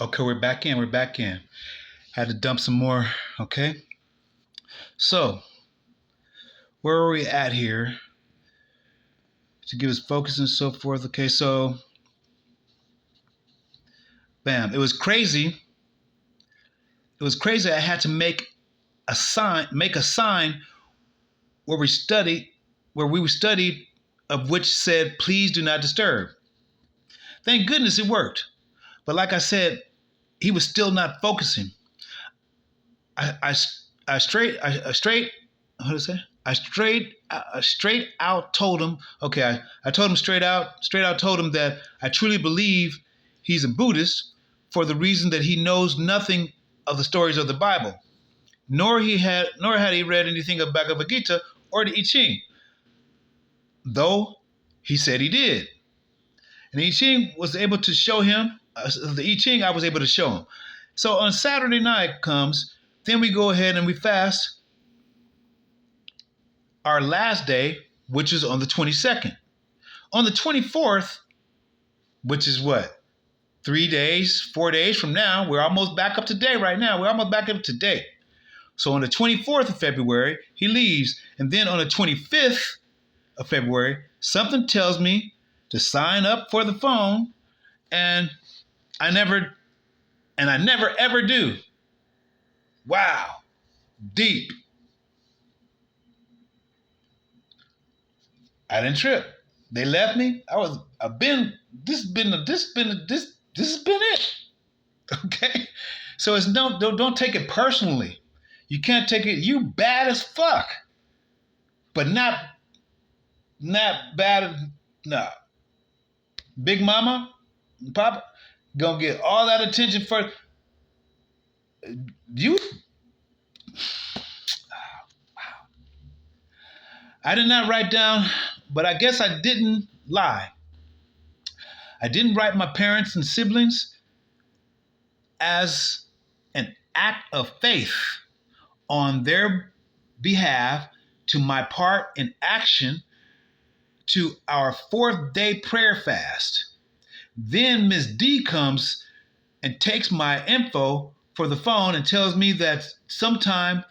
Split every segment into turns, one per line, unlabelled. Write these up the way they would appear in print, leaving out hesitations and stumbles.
Okay, we're back in. We're back in. Had to dump some more. Okay. So, where are we at here? To give us focus and so forth. Okay, so, bam. It was crazy. It was crazy. I had to make a sign where we studied, of which said, "Please do not disturb." Thank goodness it worked. But like I said, he was still not focusing. I straight how to say? I straight out told him, okay, I told him straight out told him that I truly believe he's a Buddhist for the reason that he knows nothing of the stories of the Bible, nor had he read anything of Bhagavad Gita or the I Ching, though he said he did. And the I Ching was able to show him, the I Ching I was able to show him. So on Saturday night comes, then we go ahead and we fast our last day, which is on the 22nd. On the 24th, which is what? 4 days from now, we're almost back up to date right now. We're almost back up to date. So on the 24th of February, he leaves. And then on the 25th of February, something tells me to sign up for the phone. And I never ever do. Wow. Deep. I didn't trip. They left me. This has been it. Okay? So it's don't take it personally. You can't take it, you bad as fuck. But not bad, no. Big Mama, Papa, gonna get all that attention for you. Wow. I did not write down, but I guess I didn't lie. I didn't write my parents and siblings as an act of faith on their behalf to my part in action to our 4th day prayer fast. Then Miss D comes and takes my info for the phone and tells me at the same time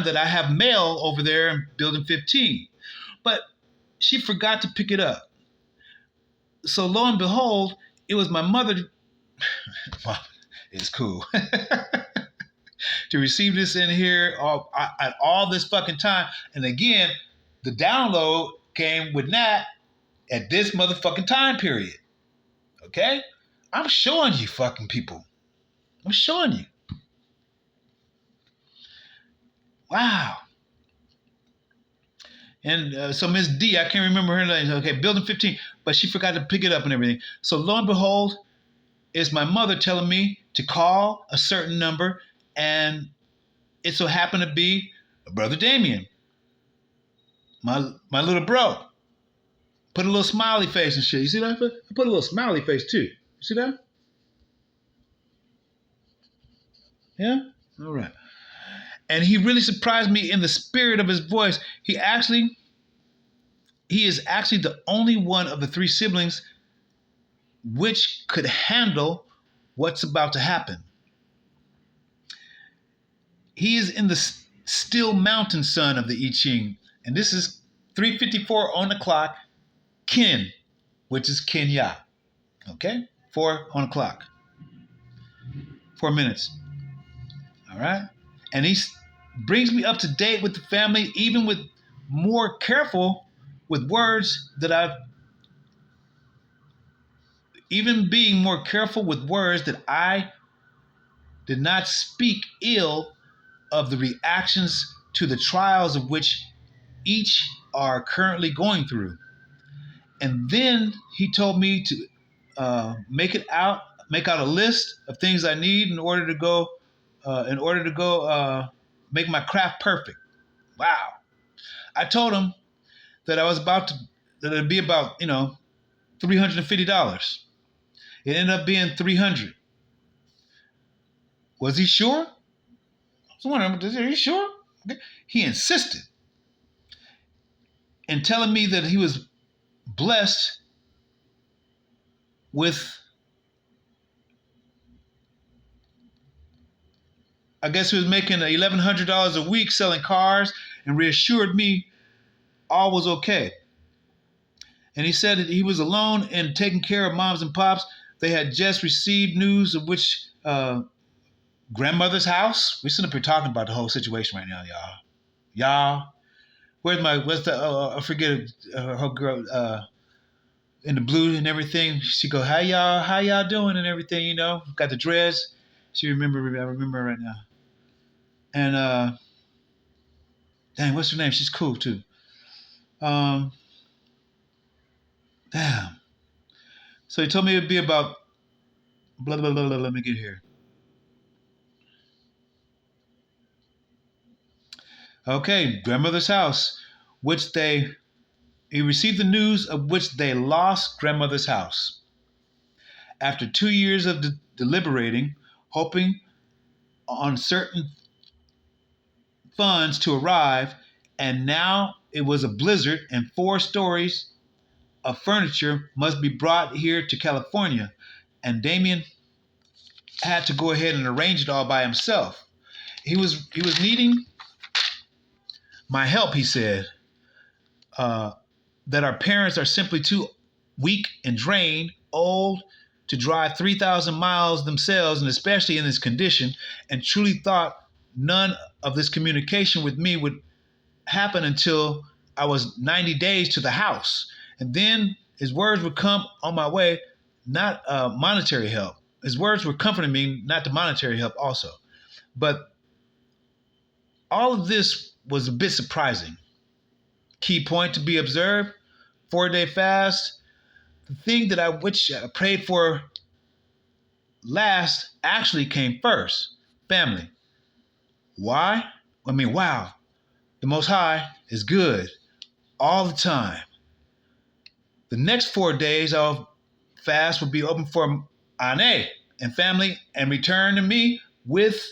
that I have mail over there in building 15. But she forgot to pick it up. So lo and behold, it was my mother. It's cool. To receive this in here at all this fucking time. And again, the download came with Nat at this motherfucking time period. Okay? I'm showing you fucking people. I'm showing you. Wow. And so Miss D, I can't remember her name. Okay, building 15, but she forgot to pick it up and everything. So lo and behold, it's my mother telling me to call a certain number, and it so happened to be Brother Damien, my little bro. Put a little smiley face and shit. You see that? I put a little smiley face too. You see that? Yeah? All right. And he really surprised me in the spirit of his voice. He is actually the only one of the 3 siblings which could handle what's about to happen. He is in the still mountain sun of the I Ching. And this is 3:54 on the clock, Kin, which is Kenya. Okay? 4 on the clock. 4 minutes. All right? And he brings me up to date with the family, even with more careful with words that I did not speak ill of the reactions to the trials of which each are currently going through. And then he told me to make out a list of things I need in order to go make my craft perfect. Wow. I told him that that it'd be about, $350. It ended up being $300. Was he sure? I was wondering, are you sure? Okay. He insisted in telling me that he was blessed with I guess he was making $1,100 a week selling cars and reassured me all was okay. And he said that he was alone and taking care of moms and pops. They had just received news of which grandmother's house. We're sitting up here talking about the whole situation right now, y'all. Y'all, where's the, I forget her girl in the blue and everything. She go, how y'all doing and everything, you know, got the dreads. I remember her right now. And dang, what's her name? She's cool too. Damn. So he told me it'd be about blah blah blah blah. Let me get here. Okay, grandmother's house, he received the news of which they lost grandmother's house. After 2 years of deliberating, hoping on certain funds to arrive, and now it was a blizzard and 4 stories of furniture must be brought here to California, and Damien had to go ahead and arrange it all by himself. He was needing my help, he said, that our parents are simply too weak and drained, old to drive 3,000 miles themselves, and especially in this condition, and truly thought none of this communication with me would happen until I was 90 days to the house. And then his words would come on my way, not monetary help. His words were comforting me, not the monetary help also. But all of this was a bit surprising. Key point to be observed, 4-day fast. The thing that I prayed for last actually came first. Family. Why? Wow. The Most High is good all the time. The next 4 days of fast will be open for Arie and family and return to me with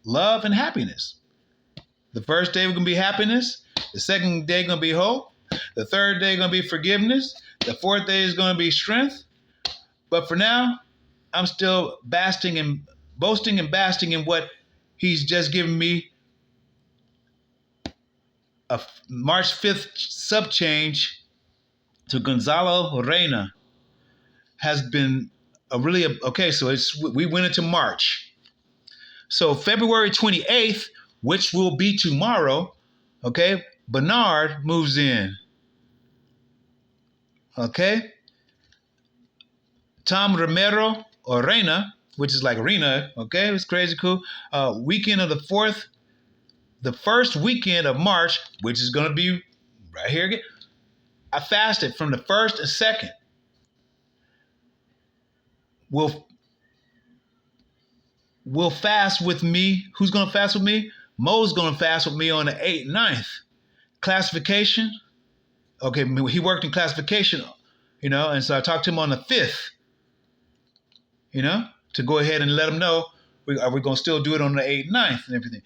love and happiness. The first day we're going to be happiness. The second day going to be hope. The third day going to be forgiveness. The fourth day is going to be strength. But for now, I'm still boasting and basking in what he's just given me. A March 5th sub change to Gonzalo Reina has been okay. So we went into March. So February 28th, which will be tomorrow, okay, Bernard moves in. Okay? Tom Romero or Reina, which is like Arena, okay? It's crazy cool. Weekend of the first weekend of March, which is going to be right here again. I fasted from the 1st and 2nd. Will fast with me. Who's going to fast with me? Mo's going to fast with me on the 8th and 9th. Classification. Okay, he worked in classification, you know, and so I talked to him on the 5th, you know, to go ahead and let him know, are we going to still do it on the 8th and 9th and everything.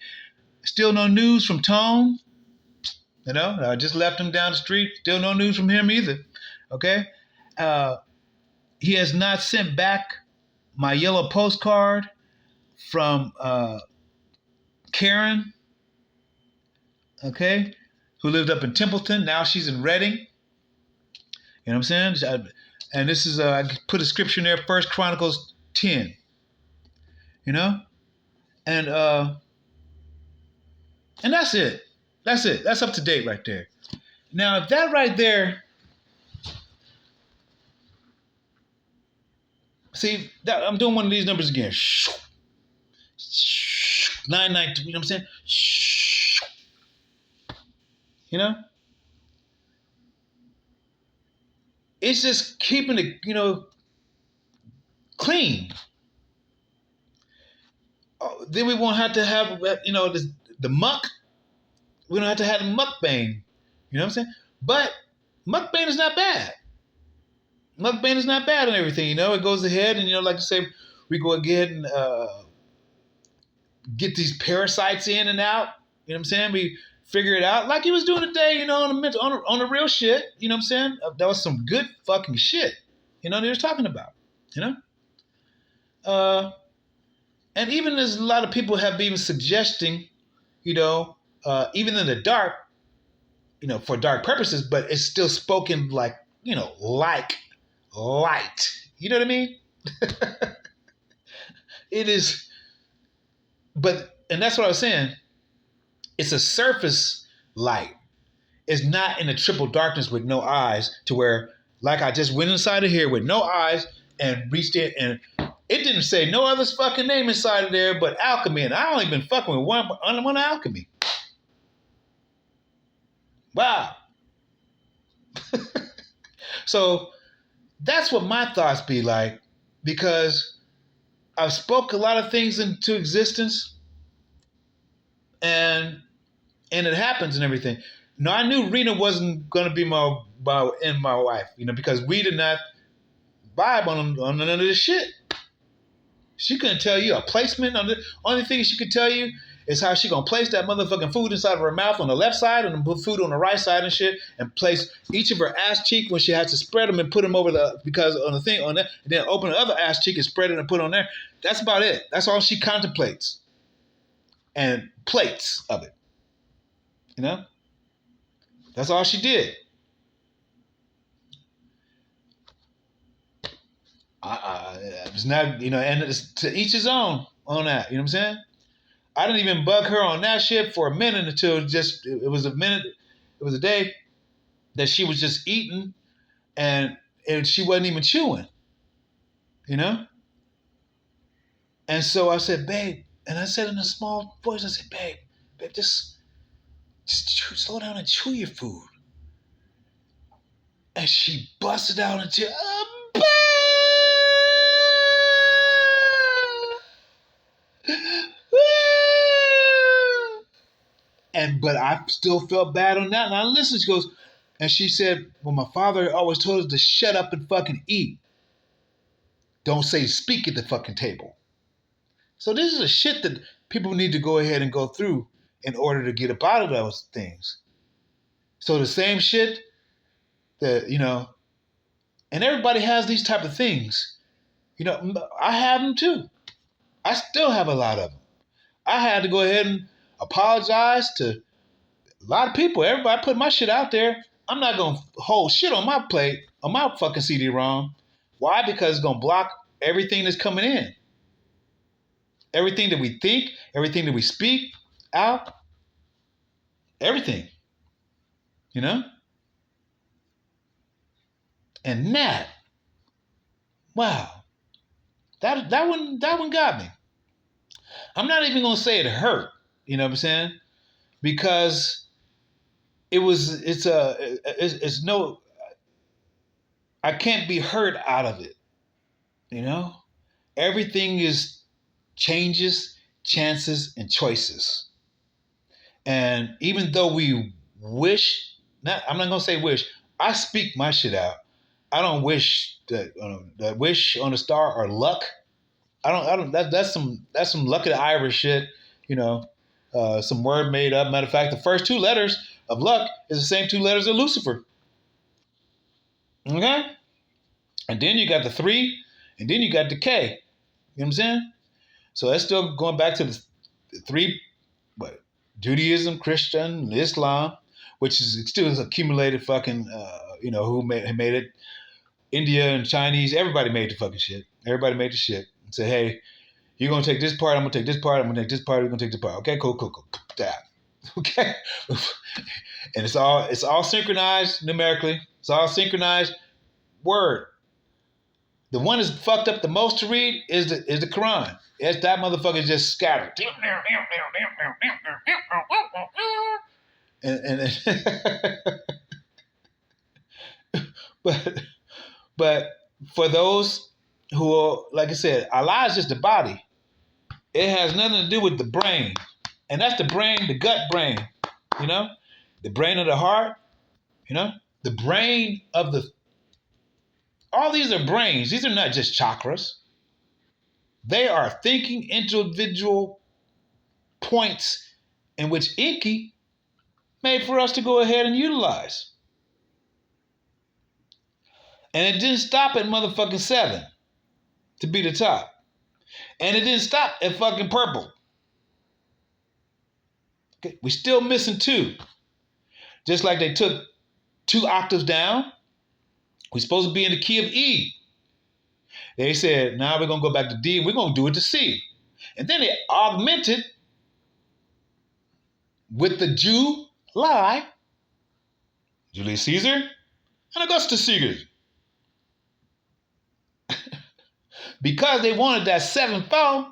Still no news from Tone, you know, I just left him down the street. Still no news from him either, okay? He has not sent back my yellow postcard from Karen, okay, who lived up in Templeton. Now she's in Reading. You know what I'm saying? And this is, I put a scripture in there, 1 Chronicles 10. You know? And that's it. That's it. That's up to date right there. Now, if that right there, see, I'm doing one of these numbers again. 992, you know what I'm saying? You know? It's just keeping it, you know, clean. Then we won't have to have, you know, the muck. We don't have to have the mukbang. You know what I'm saying? But mukbang is not bad. Mukbang is not bad and everything, you know? It goes ahead and, you know, like I say, we go ahead and get these parasites in and out. You know what I'm saying? We figure it out like he was doing today, you know, on the real shit. You know what I'm saying? That was some good fucking shit. You know what he was talking about, you know? And even there's a lot of people have been suggesting, even in the dark, for dark purposes, but it's still spoken like, like light. You know what I mean? It is, and that's what I was saying. It's a surface light. It's not in the triple darkness with no eyes to where, like I just went inside of here with no eyes and reached it, and it didn't say no other fucking name inside of there but alchemy, and I only been fucking with one alchemy. Wow. So that's what my thoughts be like, because I've spoke a lot of things into existence, and it happens and everything. No, I knew Rena wasn't gonna be my wife, because we did not vibe on none of this shit. She couldn't tell you a placement. Only thing she could tell you is how she gonna place that motherfucking food inside of her mouth on the left side and put food on the right side and shit, and place each of her ass cheek when she has to spread them and put them over because on the thing on that, and then open the other ass cheek and spread it and put it on there. That's about it. That's all she contemplates and plates of it. That's all she did. It's not, and it's to each his own on that. You know what I'm saying? I didn't even bug her on that shit for a minute until it was a minute, it was a day that she was just eating and she wasn't even chewing, And so I said, babe, and I said in a small voice, I said, babe, just slow down and chew your food. And she busted out into, babe! But I still felt bad on that. And I listened. She goes, and she said, well, my father always told us to shut up and fucking eat. Don't say speak at the fucking table. So this is a shit that people need to go ahead and go through in order to get up out of those things. So the same shit that, and everybody has these type of things. I have them too. I still have a lot of them. I had to go ahead and apologize to a lot of people. Everybody put my shit out there. I'm not going to hold shit on my plate, on my fucking CD-ROM. Why? Because it's going to block everything that's coming in. Everything that we think, everything that we speak out, everything. And that, wow, that one got me. I'm not even going to say it hurt, you know what I'm saying? Because it's no, I can't be hurt out of it, Everything is changes, chances, and choices. And even though we wish, I'm not going to say wish, I speak my shit out. I don't wish that wish on a star or luck. I don't, that's some luck of the Irish shit, some word made up. Matter of fact, the first two letters of luck is the same two letters of Lucifer. Okay? And then you got the 3, and then you got the K. You know what I'm saying? So that's still going back to the 3, Judaism, Christian, Islam, which is still accumulated fucking, who made it. India and Chinese, everybody made the fucking shit. Everybody made the shit. And say, hey, you're going to take this part, I'm going to take this part, I'm going to take this part, you're going to take this part. Okay, cool. That. Okay? And it's all synchronized numerically. It's all synchronized word. The one that's fucked up the most to read is the Quran. It's that motherfucker just scattered. But for those who are, like I said, Allah is just the body. It has nothing to do with the brain. And that's the brain, the gut brain, the brain of the heart, the brain of all these are brains. These are not just chakras. They are thinking individual points in which Inky made for us to go ahead and utilize. And it didn't stop at motherfucking 7 to be the top. And it didn't stop at fucking purple. Okay? We're still missing 2. Just like they took 2 octaves down, we're supposed to be in the key of E. They said, now we're going to go back to D and we're going to do it to C. And then they augmented with the July, Julius Caesar, and Augustus Caesar. Because they wanted that 7/4,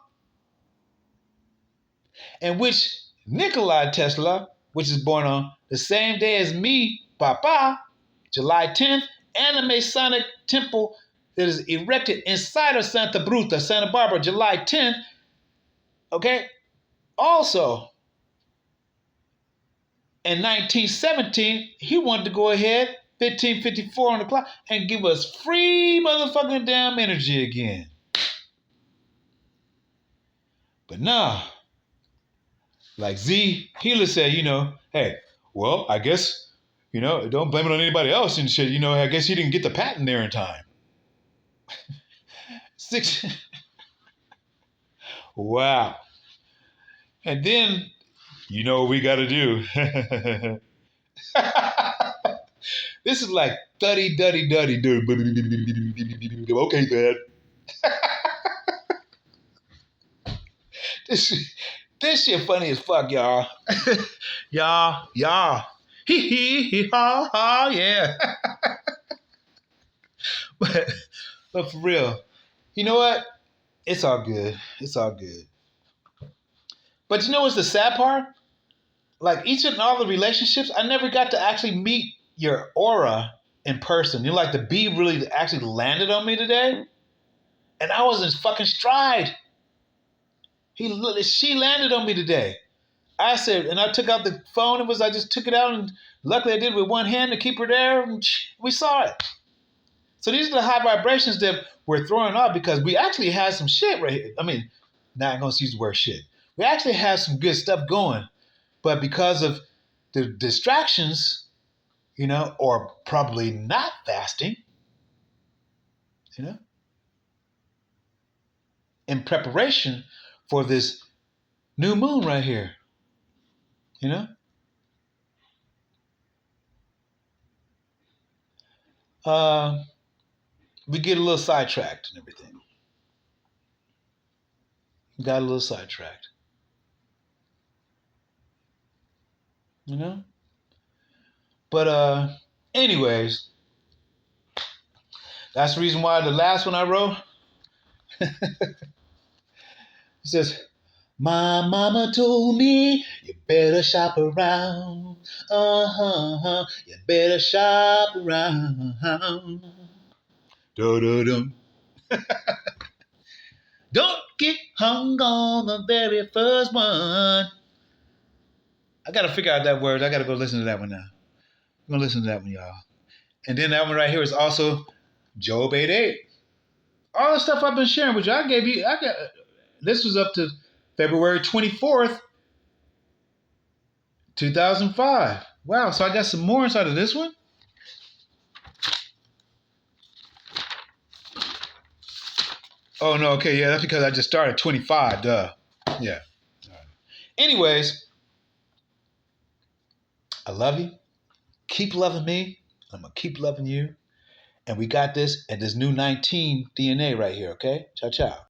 in which Nikola Tesla, which is born on the same day as me, Papa, July 10th, and the Masonic temple that is erected inside of Santa Bruta, Santa Barbara, July 10th. Okay? Also, in 1917, he wanted to go ahead, 1554 on the clock, and give us free motherfucking damn energy again. But nah, like Z Healer said, hey, well, I guess, don't blame it on anybody else and shit. I guess he didn't get the patent there in time. Wow. And then, what we got to do. This is like duddy. Okay, Dad. This shit funny as fuck, y'all. y'all. Hee ha ha, yeah. but for real, you know what? It's all good. But you know what's the sad part? Like each and all the relationships, I never got to actually meet your aura in person. Like the bee really actually landed on me today. And I was in fucking stride. She landed on me today. I said, and I took out the phone I just took it out, and luckily I did with one hand to keep her there, and we saw it. So these are the high vibrations that we're throwing off because we actually had some shit right here. I mean, not going to use the word shit. We actually have some good stuff going, but because of the distractions, or probably not fasting, in preparation for this new moon right here, we get a little sidetracked and everything. Got a little sidetracked. But anyways, that's the reason why the last one I wrote, it says, my mama told me you better shop around. You better shop around. Do-do-dum. Don't get hung on the very first one. I got to figure out that word. I got to go listen to that one now. I'm going to listen to that one, y'all. And then that one right here is also Job 8:8. All the stuff I've been sharing with you, this was up to February 24th, 2005. Wow, so I got some more inside of this one? Oh, no, okay, yeah, that's because I just started 25, duh. Yeah. All right. Anyways, I love you. Keep loving me. I'm going to keep loving you. And we got this at this new 19 DNA right here, okay? Ciao, ciao.